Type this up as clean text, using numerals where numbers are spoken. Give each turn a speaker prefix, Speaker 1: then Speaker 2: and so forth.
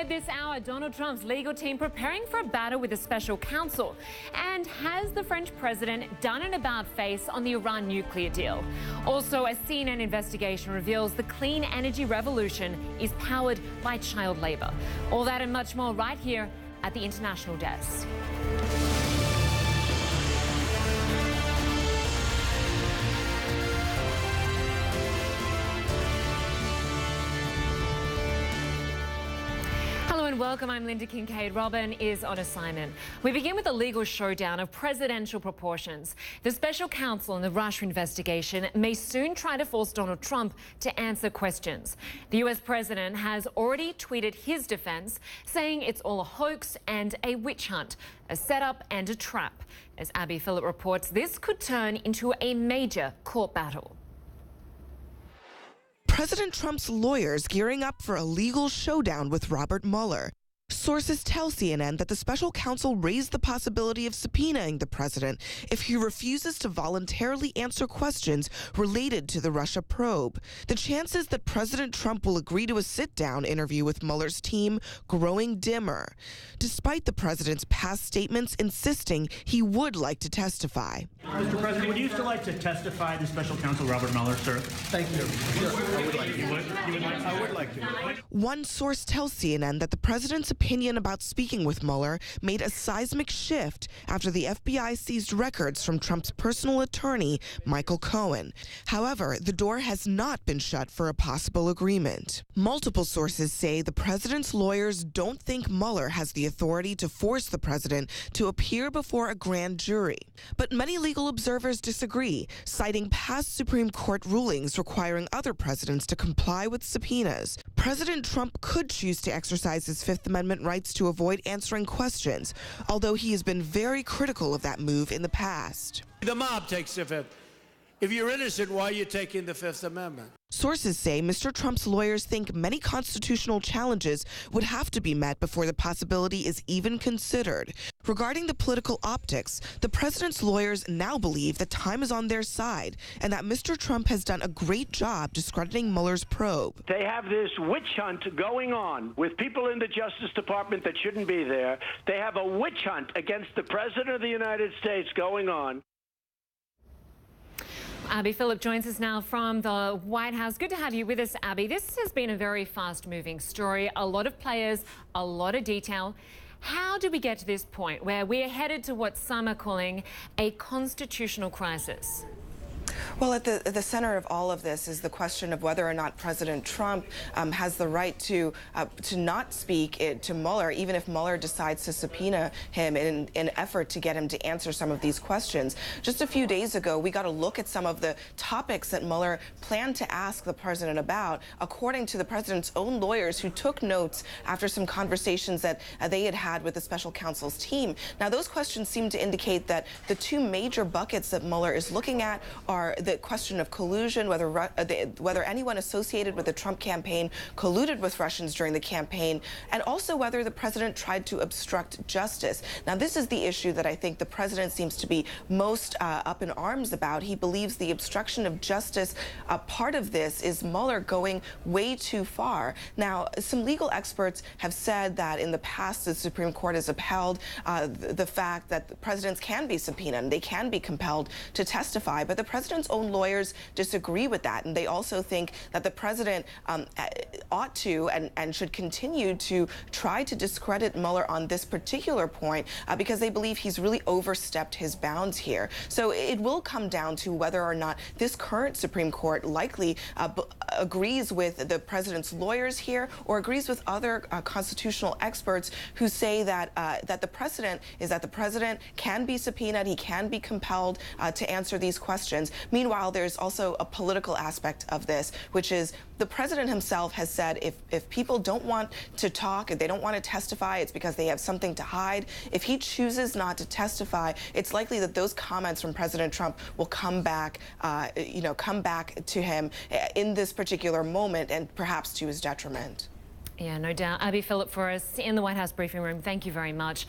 Speaker 1: Inside this hour, Donald Trump's legal team preparing for a battle with a special counsel. And has the French president done an about-face on the Iran nuclear deal? Also, a CNN investigation reveals the clean energy revolution is powered by child labour. All that and much more right here at the International Desk. Welcome, I'm Linda Kincaid. Robin is on assignment. We begin with a legal showdown of presidential proportions. The special counsel in the Russia investigation may soon try to force Donald Trump to answer questions. The US president has already tweeted his defense, saying it's all a hoax and a witch hunt, a setup and a trap. As Abby Phillip reports, this could turn into a major court battle.
Speaker 2: President Trump's lawyers gearing up for a legal showdown with Robert Mueller. Sources tell CNN that the special counsel raised the possibility of subpoenaing the president if he refuses to voluntarily answer questions related to the Russia probe. The chances that President Trump will agree to a sit-down interview with Mueller's team growing dimmer, despite the president's past statements insisting he would like to testify.
Speaker 3: Mr. President, would you still like to testify to special counsel Robert Mueller, sir?
Speaker 4: Thank you. Sure, I would like to. I would like to.
Speaker 2: One source tells CNN that the president's opinion about speaking with Mueller made a seismic shift after the FBI seized records from Trump's personal attorney, Michael Cohen. However, the door has not been shut for a possible agreement. Multiple sources say the president's lawyers don't think Mueller has the authority to force the president to appear before a grand jury. But many legal observers disagree, citing past Supreme Court rulings requiring other presidents to comply with subpoenas. President Trump could choose to exercise his Fifth Amendment rights to avoid answering questions, although he has been very critical of that move in the past.
Speaker 5: The mob takes the Fifth. If you're innocent, why are you taking the Fifth Amendment?
Speaker 2: Sources say Mr. Trump's lawyers think many constitutional challenges would have to be met before the possibility is even considered. Regarding the political optics, the president's lawyers now believe that time is on their side and that Mr. Trump has done a great job discrediting Mueller's probe.
Speaker 6: They have this witch hunt going on with people in the Justice Department that shouldn't be there. They have a witch hunt against the President of the United States going on.
Speaker 1: Abby Phillip joins us now from the White House. Good to have you with us, Abby. This has been a very fast-moving story. A lot of players, a lot of detail. How do we get to this point where we're headed to what some are calling a constitutional crisis?
Speaker 2: Well, at the center of all of this is the question of whether or not President Trump has the right to not speak to Mueller, even if Mueller decides to subpoena him in an effort to get him to answer some of these questions. Just a few days ago, we got a look at some of the topics that Mueller planned to ask the president about, according to the president's own lawyers who took notes after some conversations that they had had with the special counsel's team. Now, those questions seem to indicate that the two major buckets that Mueller is looking at are the question of collusion, whether anyone associated with the Trump campaign colluded with Russians during the campaign, and also whether the president tried to obstruct justice. Now, this is the issue that I think the president seems to be most up in arms about. He believes the obstruction of justice, part of this is Mueller going way too far. Now, some legal experts have said that in the past, the Supreme Court has upheld the fact that the presidents can be subpoenaed and they can be compelled to testify, but the president's own lawyers disagree with that, and they also think that the president ought to and should continue to try to discredit Mueller on this particular point because they believe he's really overstepped his bounds here. So it will come down to whether or not this current Supreme Court likely agrees with the president's lawyers here or agrees with other constitutional experts who say that the president can be subpoenaed, he can be compelled to answer these questions. Meanwhile, there's also a political aspect of this, which is the president himself has said if people don't want to talk, if they don't want to testify, it's because they have something to hide. If he chooses not to testify, it's likely that those comments from President Trump will come back, come back to him in this particular moment and perhaps to his detriment.
Speaker 1: Yeah, no doubt. Abby Phillip for us in the White House briefing room. Thank you very much.